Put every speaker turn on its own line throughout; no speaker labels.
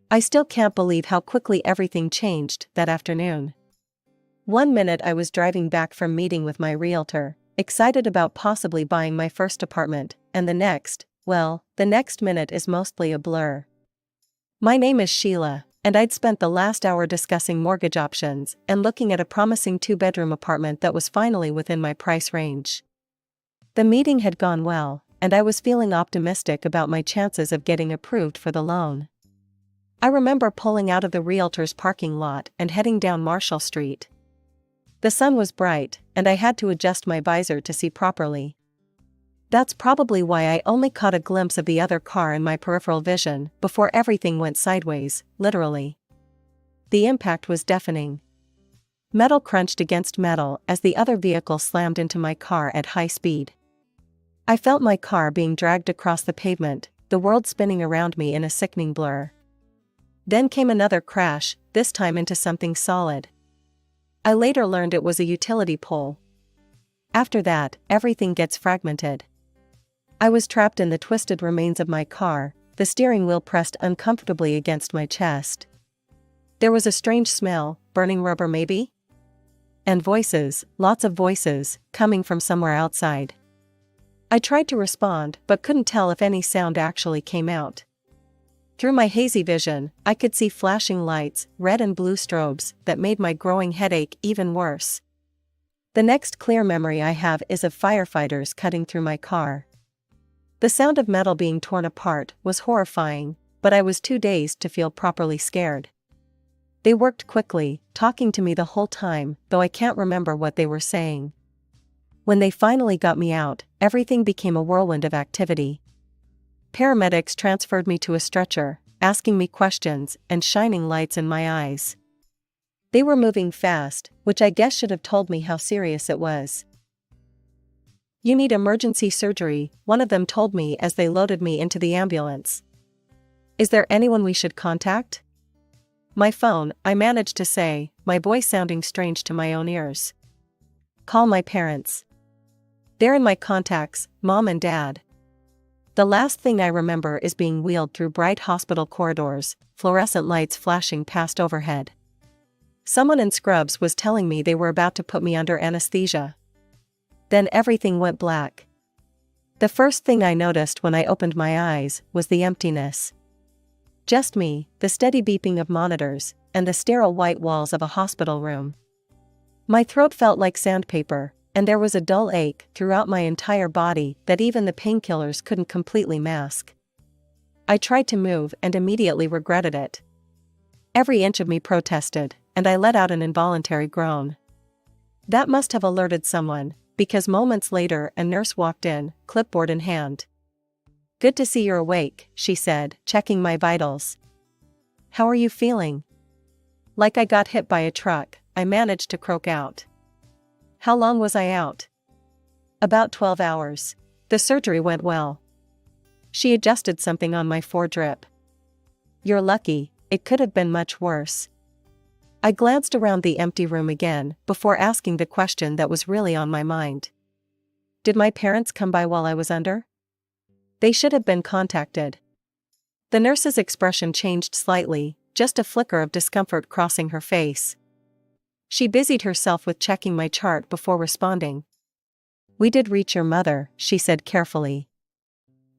I still can't believe how quickly everything changed that afternoon. One minute I was driving back from meeting with my realtor, excited about possibly buying my first apartment, and the next minute is mostly a blur. My name is Sheila, and I'd spent the last hour discussing mortgage options and looking at a promising 2-bedroom apartment that was finally within my price range. The meeting had gone well, and I was feeling optimistic about my chances of getting approved for the loan. I remember pulling out of the realtor's parking lot and heading down Marshall Street. The sun was bright, and I had to adjust my visor to see properly. That's probably why I only caught a glimpse of the other car in my peripheral vision before everything went sideways, literally. The impact was deafening. Metal crunched against metal as the other vehicle slammed into my car at high speed. I felt my car being dragged across the pavement, the world spinning around me in a sickening blur. Then came another crash, this time into something solid. I later learned it was a utility pole. After that, everything gets fragmented. I was trapped in the twisted remains of my car, the steering wheel pressed uncomfortably against my chest. There was a strange smell, burning rubber maybe? And voices, lots of voices, coming from somewhere outside. I tried to respond but couldn't tell if any sound actually came out. Through my hazy vision, I could see flashing lights, red and blue strobes, that made my growing headache even worse. The next clear memory I have is of firefighters cutting through my car. The sound of metal being torn apart was horrifying, but I was too dazed to feel properly scared. They worked quickly, talking to me the whole time, though I can't remember what they were saying. When they finally got me out, everything became a whirlwind of activity. Paramedics transferred me to a stretcher, asking me questions and shining lights in my eyes. They were moving fast, which I guess should have told me how serious it was. "You need emergency surgery," one of them told me as they loaded me into the ambulance. "Is there anyone we should contact?" "My phone," I managed to say, my voice sounding strange to my own ears. "Call my parents. They're in my contacts, Mom and Dad." The last thing I remember is being wheeled through bright hospital corridors, fluorescent lights flashing past overhead. Someone in scrubs was telling me they were about to put me under anesthesia. Then everything went black. The first thing I noticed when I opened my eyes was the emptiness. Just me, the steady beeping of monitors, and the sterile white walls of a hospital room. My throat felt like sandpaper, and there was a dull ache throughout my entire body that even the painkillers couldn't completely mask. I tried to move and immediately regretted it. Every inch of me protested, and I let out an involuntary groan. That must have alerted someone, because moments later a nurse walked in, clipboard in hand. "Good to see you're awake," she said, checking my vitals. "How are you feeling?" Like I got hit by a truck, I managed to croak out. "How long was I out?" "About 12 hours. The surgery went well." She adjusted something on my foredrip. "You're lucky, it could have been much worse." I glanced around the empty room again, before asking the question that was really on my mind. Did my parents come by while I was under? They should have been contacted. The nurse's expression changed slightly, just a flicker of discomfort crossing her face. She busied herself with checking my chart before responding. "We did reach your mother," she said carefully.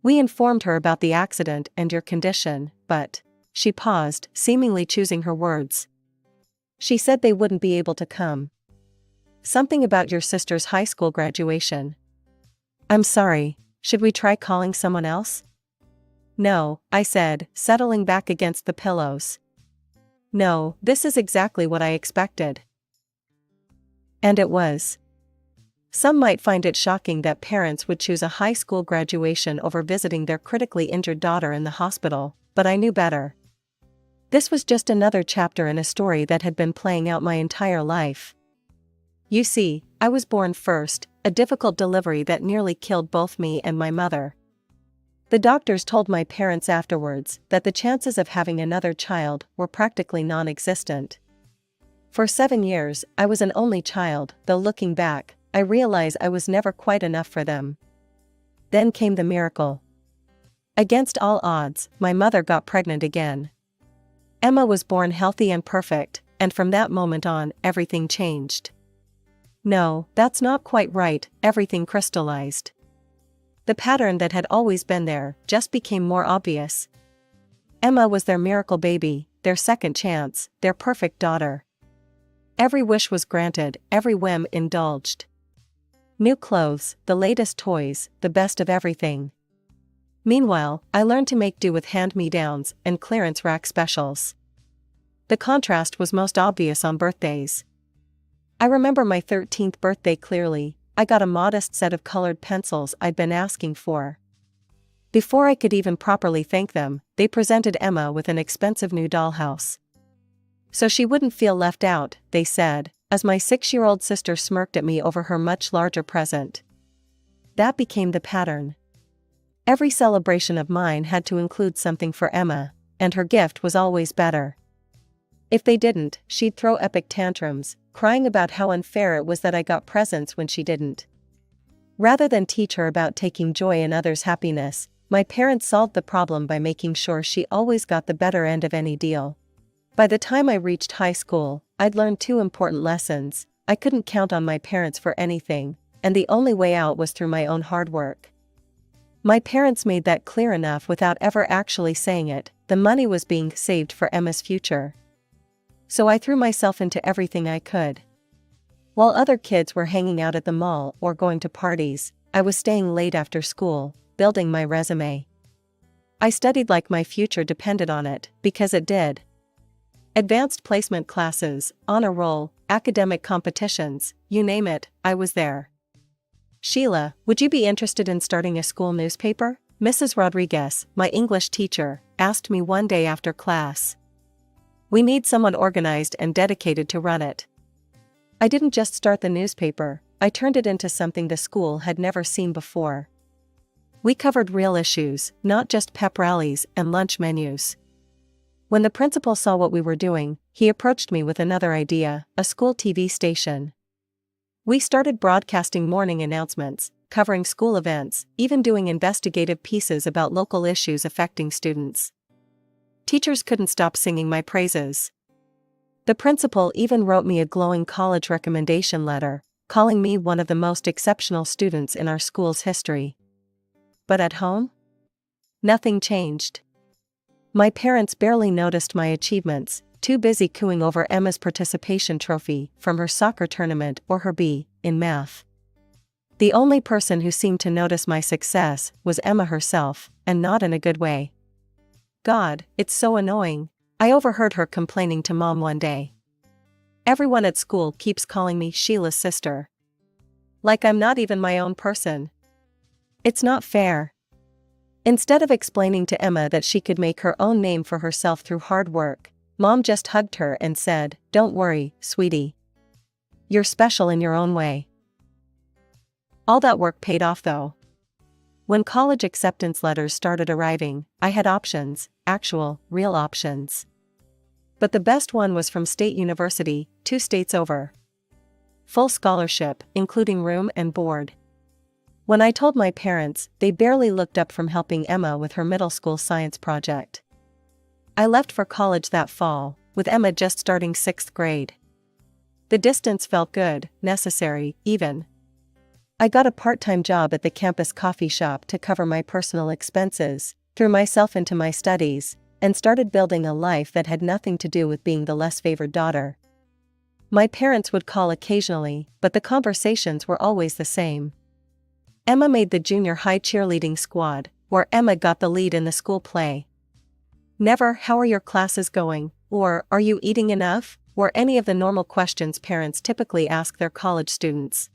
"We informed her about the accident and your condition, but..." She paused, seemingly choosing her words. "She said they wouldn't be able to come. Something about your sister's high school graduation." "I'm sorry, should we try calling someone else?" "No," I said, settling back against the pillows. "No, this is exactly what I expected." And it was. Some might find it shocking that parents would choose a high school graduation over visiting their critically injured daughter in the hospital, but I knew better. This was just another chapter in a story that had been playing out my entire life. You see, I was born first, a difficult delivery that nearly killed both me and my mother. The doctors told my parents afterwards that the chances of having another child were practically non-existent. For 7 years, I was an only child, though looking back, I realize I was never quite enough for them. Then came the miracle. Against all odds, my mother got pregnant again. Emma was born healthy and perfect, and from that moment on, everything changed. No, that's not quite right, everything crystallized. The pattern that had always been there just became more obvious. Emma was their miracle baby, their second chance, their perfect daughter. Every wish was granted, every whim indulged. New clothes, the latest toys, the best of everything. Meanwhile, I learned to make do with hand-me-downs and clearance rack specials. The contrast was most obvious on birthdays. I remember my 13th birthday clearly. I got a modest set of colored pencils I'd been asking for. Before I could even properly thank them, they presented Emma with an expensive new dollhouse. So she wouldn't feel left out, they said, as my 6-year-old sister smirked at me over her much larger present. That became the pattern. Every celebration of mine had to include something for Emma, and her gift was always better. If they didn't, she'd throw epic tantrums, crying about how unfair it was that I got presents when she didn't. Rather than teach her about taking joy in others' happiness, my parents solved the problem by making sure she always got the better end of any deal. By the time I reached high school, I'd learned 2 important lessons. I couldn't count on my parents for anything, and the only way out was through my own hard work. My parents made that clear enough without ever actually saying it. The money was being saved for Emma's future. So I threw myself into everything I could. While other kids were hanging out at the mall or going to parties, I was staying late after school, building my resume. I studied like my future depended on it, because it did. Advanced placement classes, honor roll, academic competitions, you name it, I was there. "Sheila, would you be interested in starting a school newspaper?" Mrs. Rodriguez, my English teacher, asked me one day after class. "We need someone organized and dedicated to run it." I didn't just start the newspaper, I turned it into something the school had never seen before. We covered real issues, not just pep rallies and lunch menus. When the principal saw what we were doing, he approached me with another idea, a school TV station. We started broadcasting morning announcements, covering school events, even doing investigative pieces about local issues affecting students. Teachers couldn't stop singing my praises. The principal even wrote me a glowing college recommendation letter, calling me one of the most exceptional students in our school's history. But at home? Nothing changed. My parents barely noticed my achievements, too busy cooing over Emma's participation trophy from her soccer tournament or her B in math. The only person who seemed to notice my success was Emma herself, and not in a good way. "God, it's so annoying," I overheard her complaining to Mom one day. "Everyone at school keeps calling me Sheila's sister. Like I'm not even my own person. It's not fair." Instead of explaining to Emma that she could make her own name for herself through hard work, Mom just hugged her and said, "Don't worry, sweetie. You're special in your own way." All that work paid off though. When college acceptance letters started arriving, I had options, actual, real options. But the best one was from State University, 2 states over. Full scholarship, including room and board. When I told my parents, they barely looked up from helping Emma with her middle school science project. I left for college that fall, with Emma just starting 6th grade. The distance felt good, necessary, even. I got a part-time job at the campus coffee shop to cover my personal expenses, threw myself into my studies, and started building a life that had nothing to do with being the less favored daughter. My parents would call occasionally, but the conversations were always the same. Emma made the junior high cheerleading squad, where Emma got the lead in the school play. Never "How are your classes going?" or "Are you eating enough?" were any of the normal questions parents typically ask their college students.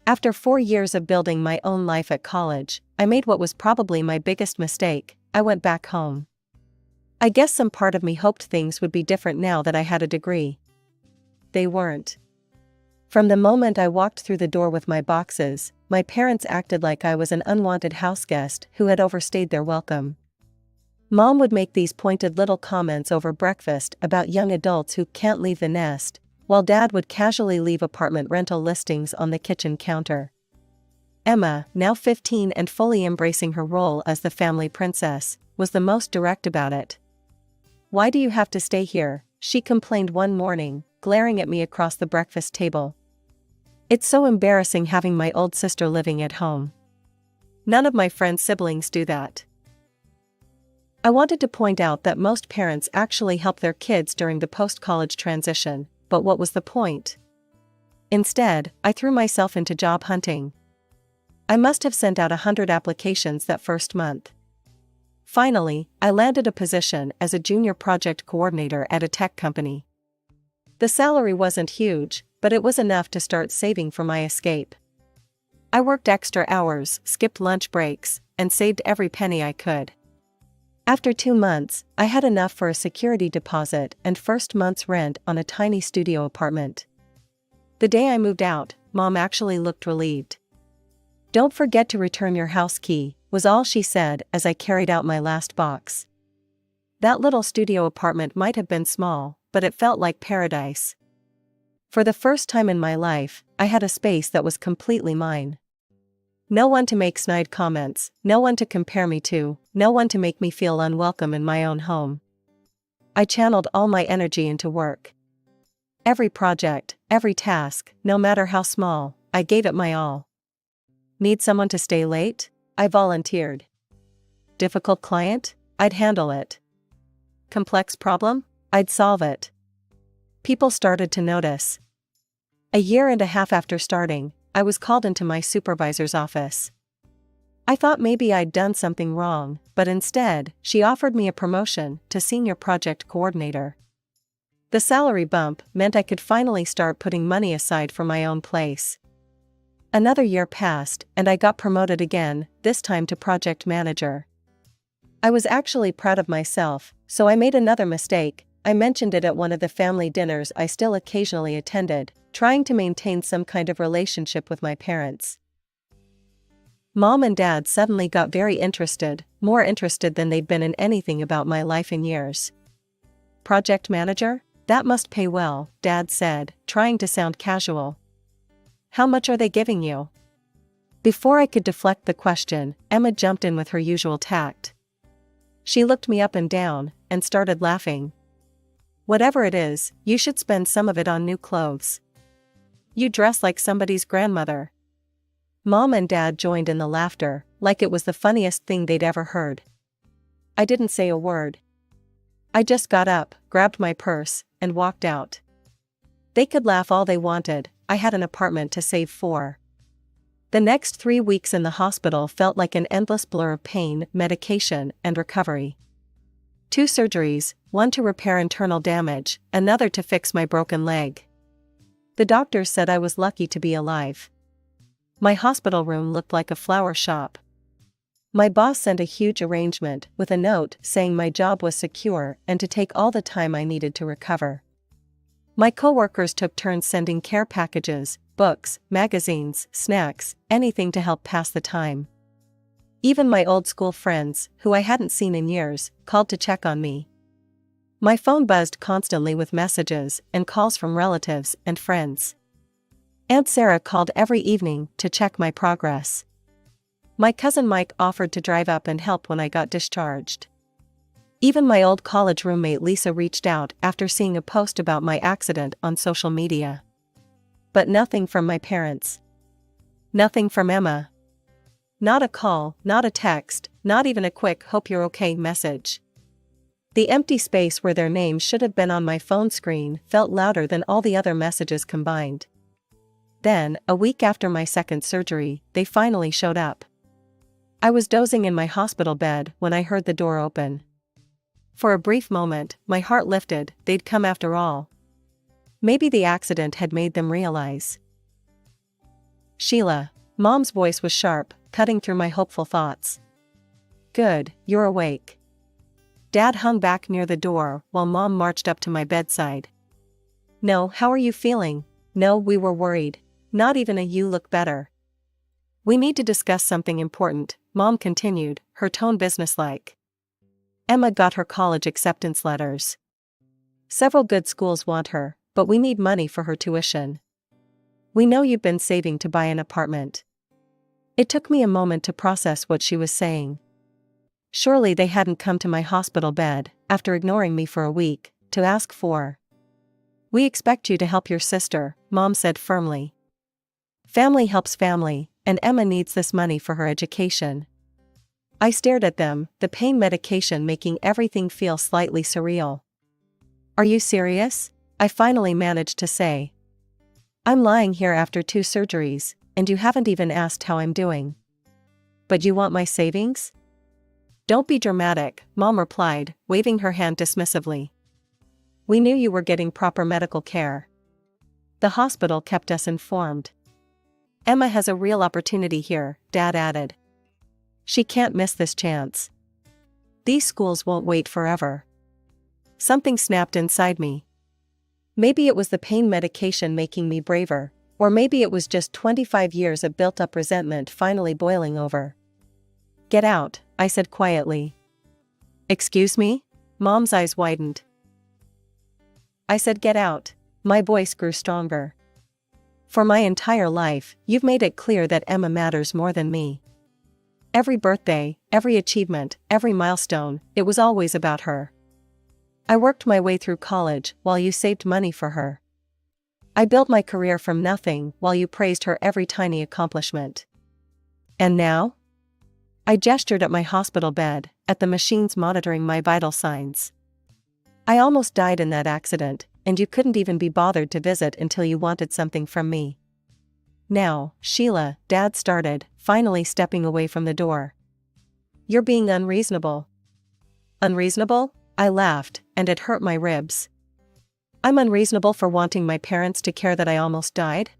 After 4 years of building my own life at college, I made what was probably my biggest mistake. I went back home. I guess some part of me hoped things would be different now that I had a degree. They weren't. From the moment I walked through the door with my boxes, my parents acted like I was an unwanted houseguest who had overstayed their welcome. Mom would make these pointed little comments over breakfast about young adults who can't leave the nest, while Dad would casually leave apartment rental listings on the kitchen counter. Emma, now 15 and fully embracing her role as the family princess, was the most direct about it. "Why do you have to stay here?" she complained one morning, glaring at me across the breakfast table. "It's so embarrassing having my old sister living at home. None of my friends' siblings do that." I wanted to point out that most parents actually help their kids during the post-college transition, but what was the point? Instead, I threw myself into job hunting. I must have sent out 100 applications that first month. Finally, I landed a position as a junior project coordinator at a tech company. The salary wasn't huge, but it was enough to start saving for my escape. I worked extra hours, skipped lunch breaks, and saved every penny I could. After 2 months, I had enough for a security deposit and first month's rent on a tiny studio apartment. The day I moved out, Mom actually looked relieved. "Don't forget to return your house key," was all she said as I carried out my last box. That little studio apartment might have been small, but it felt like paradise. For the first time in my life, I had a space that was completely mine. No one to make snide comments, no one to compare me to, no one to make me feel unwelcome in my own home. I channeled all my energy into work. Every project, every task, no matter how small, I gave it my all. Need someone to stay late? I volunteered. Difficult client? I'd handle it. Complex problem? I'd solve it. People started to notice. A year and a half after starting, I was called into my supervisor's office. I thought maybe I'd done something wrong, but instead, she offered me a promotion to senior project coordinator. The salary bump meant I could finally start putting money aside for my own place. Another year passed, and I got promoted again, this time to project manager. I was actually proud of myself, so I made another mistake. I mentioned it at one of the family dinners I still occasionally attended, trying to maintain some kind of relationship with my parents. Mom and Dad suddenly got very interested, more interested than they'd been in anything about my life in years. "Project manager? That must pay well," Dad said, trying to sound casual. "How much are they giving you?" Before I could deflect the question, Emma jumped in with her usual tact. She looked me up and down, and started laughing. "Whatever it is, you should spend some of it on new clothes. You dress like somebody's grandmother." Mom and Dad joined in the laughter, like it was the funniest thing they'd ever heard. I didn't say a word. I just got up, grabbed my purse, and walked out. They could laugh all they wanted, I had an apartment to save for. The next 3 weeks in the hospital felt like an endless blur of pain, medication, and recovery. 2 surgeries, one to repair internal damage, another to fix my broken leg. The doctors said I was lucky to be alive. My hospital room looked like a flower shop. My boss sent a huge arrangement with a note saying my job was secure and to take all the time I needed to recover. My coworkers took turns sending care packages, books, magazines, snacks, anything to help pass the time. Even my old school friends, who I hadn't seen in years, called to check on me. My phone buzzed constantly with messages and calls from relatives and friends. Aunt Sarah called every evening to check my progress. My cousin Mike offered to drive up and help when I got discharged. Even my old college roommate Lisa reached out after seeing a post about my accident on social media. But nothing from my parents. Nothing from Emma. Not a call, not a text, not even a quick "hope you're okay" message. The empty space where their names should have been on my phone screen felt louder than all the other messages combined. Then, a week after my second surgery, they finally showed up. I was dozing in my hospital bed when I heard the door open. For a brief moment, my heart lifted, they'd come after all. Maybe the accident had made them realize. "Sheila." Mom's voice was sharp, cutting through my hopeful thoughts. "Good, you're awake." Dad hung back near the door while Mom marched up to my bedside. "No, how are you feeling?" "No, we were worried." "Not even a "you look better." "We need to discuss something important," Mom continued, her tone businesslike. "Emma got her college acceptance letters. Several good schools want her, but we need money for her tuition. We know you've been saving to buy an apartment." It took me a moment to process what she was saying. Surely they hadn't come to my hospital bed, after ignoring me for a week, to ask for. We expect you to help your sister, Mom said firmly. Family helps family, and Emma needs this money for her education. I stared at them, the pain medication making everything feel slightly surreal. Are you serious? I finally managed to say. I'm lying here after 2 surgeries, and you haven't even asked how I'm doing. But you want my savings? Don't be dramatic, Mom replied, waving her hand dismissively. We knew you were getting proper medical care. The hospital kept us informed. Emma has a real opportunity here, Dad added. She can't miss this chance. These schools won't wait forever. Something snapped inside me. Maybe it was the pain medication making me braver, or maybe it was just 25 years of built-up resentment finally boiling over. Get out, I said quietly. Excuse me? Mom's eyes widened. I said get out. My voice grew stronger. For my entire life, you've made it clear that Emma matters more than me. Every birthday, every achievement, every milestone, it was always about her. I worked my way through college while you saved money for her. I built my career from nothing while you praised her every tiny accomplishment. And now? I gestured at my hospital bed, at the machines monitoring my vital signs. I almost died in that accident, and you couldn't even be bothered to visit until you wanted something from me. Now, Sheila, Dad started, finally stepping away from the door. You're being unreasonable. Unreasonable? I laughed, and it hurt my ribs. I'm unreasonable for wanting my parents to care that I almost died?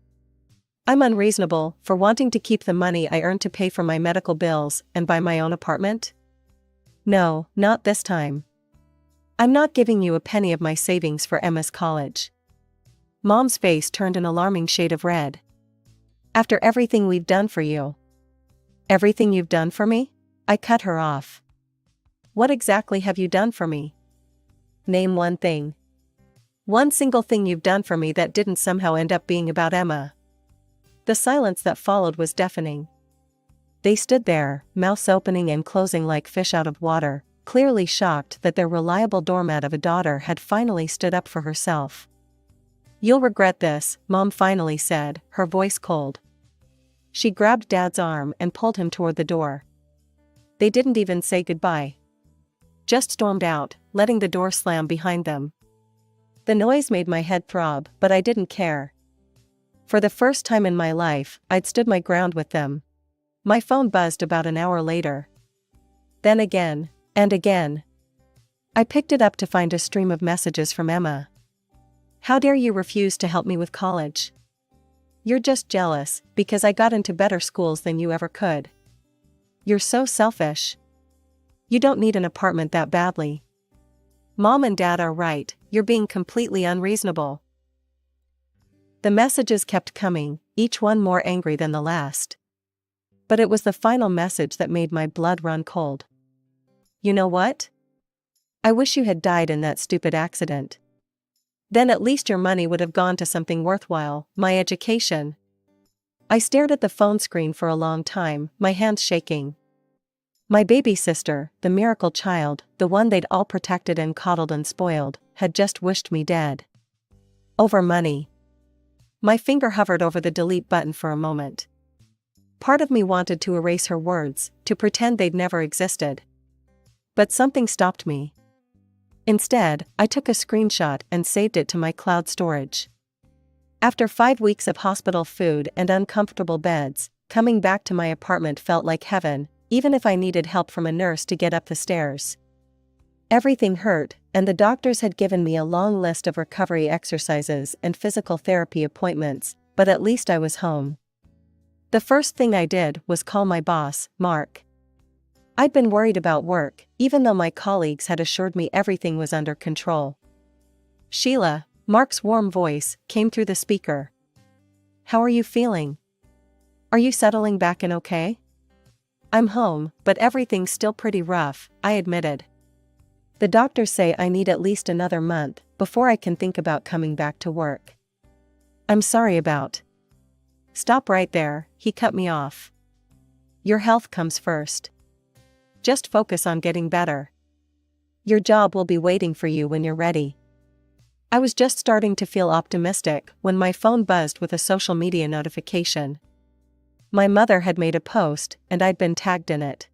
I'm unreasonable for wanting to keep the money I earned to pay for my medical bills and buy my own apartment? No, not this time. I'm not giving you a penny of my savings for Emma's college. Mom's face turned an alarming shade of red. After everything we've done for you. Everything you've done for me? I cut her off. What exactly have you done for me? Name one thing. One single thing you've done for me that didn't somehow end up being about Emma. The silence that followed was deafening. They stood there, mouths opening and closing like fish out of water, clearly shocked that their reliable doormat of a daughter had finally stood up for herself. You'll regret this, Mom finally said, her voice cold. She grabbed Dad's arm and pulled him toward the door. They didn't even say goodbye. Just stormed out, letting the door slam behind them. The noise made my head throb, but I didn't care. For the first time in my life, I'd stood my ground with them. My phone buzzed about an hour later. Then again, and again. I picked it up to find a stream of messages from Emma. How dare you refuse to help me with college? You're just jealous, because I got into better schools than you ever could. You're so selfish. You don't need an apartment that badly. Mom and Dad are right, you're being completely unreasonable. The messages kept coming, each one more angry than the last. But it was the final message that made my blood run cold. You know what? I wish you had died in that stupid accident. Then at least your money would have gone to something worthwhile, my education. I stared at the phone screen for a long time, my hands shaking. My baby sister, the miracle child, the one they'd all protected and coddled and spoiled, had just wished me dead. Over money. My finger hovered over the delete button for a moment. Part of me wanted to erase her words, to pretend they'd never existed. But something stopped me. Instead, I took a screenshot and saved it to my cloud storage. After 5 weeks of hospital food and uncomfortable beds, coming back to my apartment felt like heaven, even if I needed help from a nurse to get up the stairs. Everything hurt, and the doctors had given me a long list of recovery exercises and physical therapy appointments, but at least I was home. The first thing I did was call my boss, Mark. I'd been worried about work, even though my colleagues had assured me everything was under control. Sheila, Mark's warm voice, came through the speaker. How are you feeling? Are you settling back in okay? I'm home, but everything's still pretty rough, I admitted. The doctors say I need at least another month before I can think about coming back to work. I'm sorry about. Stop right there, he cut me off. Your health comes first. Just focus on getting better. Your job will be waiting for you when you're ready. I was just starting to feel optimistic when my phone buzzed with a social media notification. My mother had made a post, and I'd been tagged in it.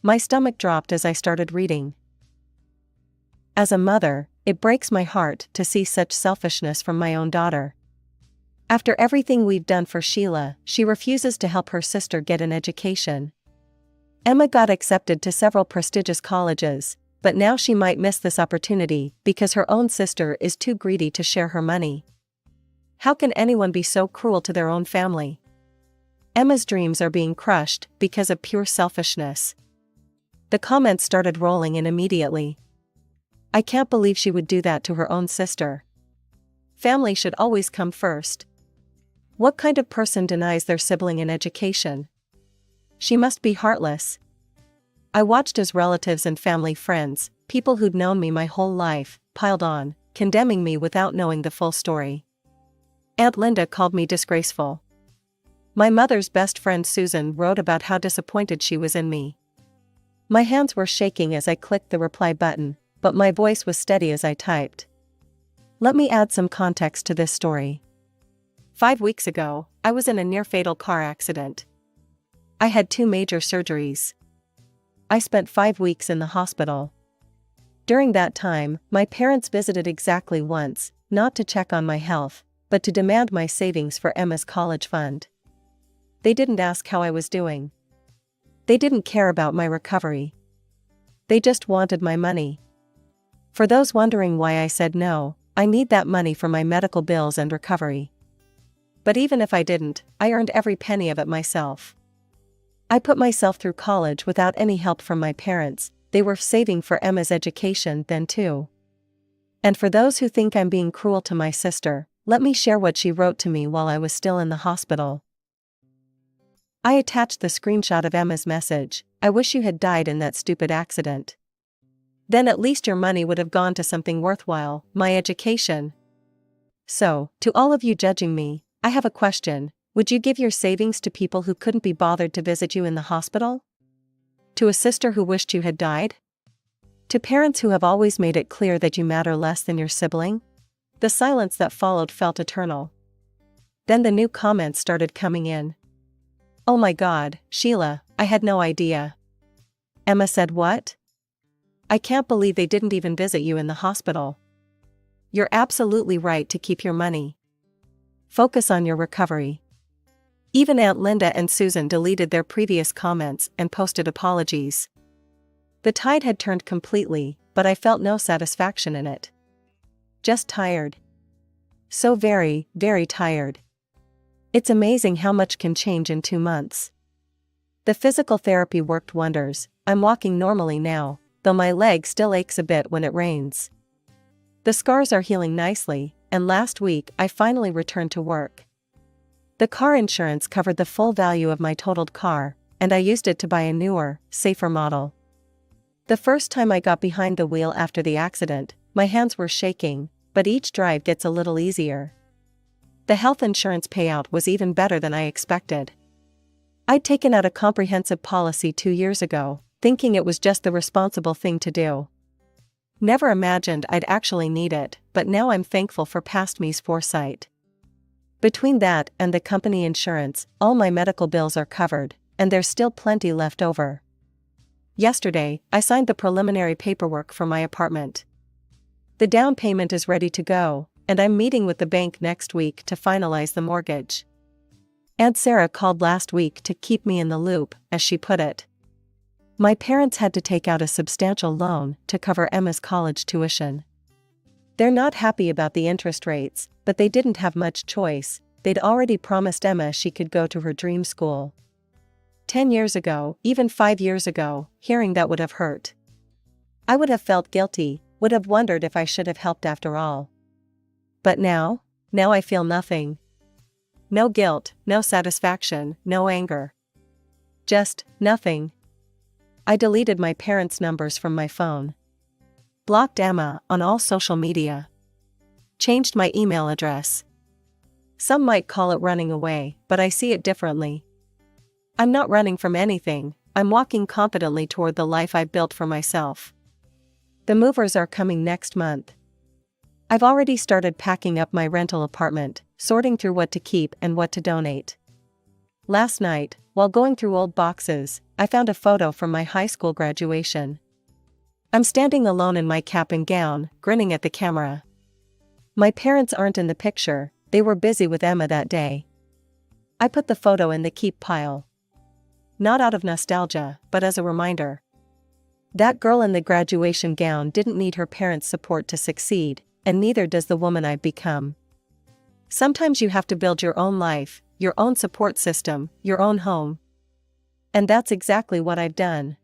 My stomach dropped as I started reading. As a mother, it breaks my heart to see such selfishness from my own daughter. After everything we've done for Sheila, she refuses to help her sister get an education. Emma got accepted to several prestigious colleges, but now she might miss this opportunity because her own sister is too greedy to share her money. How can anyone be so cruel to their own family? Emma's dreams are being crushed because of pure selfishness. The comments started rolling in immediately. I can't believe she would do that to her own sister. Family should always come first. What kind of person denies their sibling an education? She must be heartless. I watched as relatives and family friends, people who'd known me my whole life, piled on, condemning me without knowing the full story. Aunt Linda called me disgraceful. My mother's best friend Susan wrote about how disappointed she was in me. My hands were shaking as I clicked the reply button, but my voice was steady as I typed. Let me add some context to this story. 5 weeks ago, I was in a near-fatal car accident. I had 2 major surgeries. I spent 5 weeks in the hospital. During that time, my parents visited exactly once, not to check on my health, but to demand my savings for Emma's college fund. They didn't ask how I was doing. They didn't care about my recovery. They just wanted my money. For those wondering why I said no, I need that money for my medical bills and recovery. But even if I didn't, I earned every penny of it myself. I put myself through college without any help from my parents. They were saving for Emma's education then too. And for those who think I'm being cruel to my sister, let me share what she wrote to me while I was still in the hospital. I attached the screenshot of Emma's message. I wish you had died in that stupid accident. Then at least your money would have gone to something worthwhile, my education. So, to all of you judging me, I have a question. Would you give your savings to people who couldn't be bothered to visit you in the hospital? To a sister who wished you had died? To parents who have always made it clear that you matter less than your sibling? The silence that followed felt eternal. Then the new comments started coming in. Oh my God, Sheila, I had no idea. Emma said what? I can't believe they didn't even visit you in the hospital. You're absolutely right to keep your money. Focus on your recovery. Even Aunt Linda and Susan deleted their previous comments and posted apologies. The tide had turned completely, but I felt no satisfaction in it. Just tired. So very, very tired. It's amazing how much can change in 2 months. The physical therapy worked wonders. I'm walking normally now, though my leg still aches a bit when it rains. The scars are healing nicely, and last week I finally returned to work. The car insurance covered the full value of my totaled car, and I used it to buy a newer, safer model. The first time I got behind the wheel after the accident, my hands were shaking, but each drive gets a little easier. The health insurance payout was even better than I expected. I'd taken out a comprehensive policy 2 years ago, thinking it was just the responsible thing to do. Never imagined I'd actually need it, but now I'm thankful for past me's foresight. Between that and the company insurance, all my medical bills are covered, and there's still plenty left over. Yesterday, I signed the preliminary paperwork for my apartment. The down payment is ready to go, and I'm meeting with the bank next week to finalize the mortgage. Aunt Sarah called last week to keep me in the loop, as she put it. My parents had to take out a substantial loan to cover Emma's college tuition. They're not happy about the interest rates, but they didn't have much choice. They'd already promised Emma she could go to her dream school. 10 years ago, even 5 years ago, hearing that would have hurt. I would have felt guilty, would have wondered if I should have helped after all. But now I feel nothing. No guilt, no satisfaction, no anger. Just nothing. I deleted my parents' numbers from my phone. Blocked Emma on all social media. Changed my email address. Some might call it running away, but I see it differently. I'm not running from anything, I'm walking confidently toward the life I've built for myself. The movers are coming next month. I've already started packing up my rental apartment, sorting through what to keep and what to donate. Last night, while going through old boxes, I found a photo from my high school graduation. I'm standing alone in my cap and gown, grinning at the camera. My parents aren't in the picture, they were busy with Emma that day. I put the photo in the keep pile. Not out of nostalgia, but as a reminder. That girl in the graduation gown didn't need her parents' support to succeed, and neither does the woman I've become. Sometimes you have to build your own life, your own support system, your own home. And that's exactly what I've done.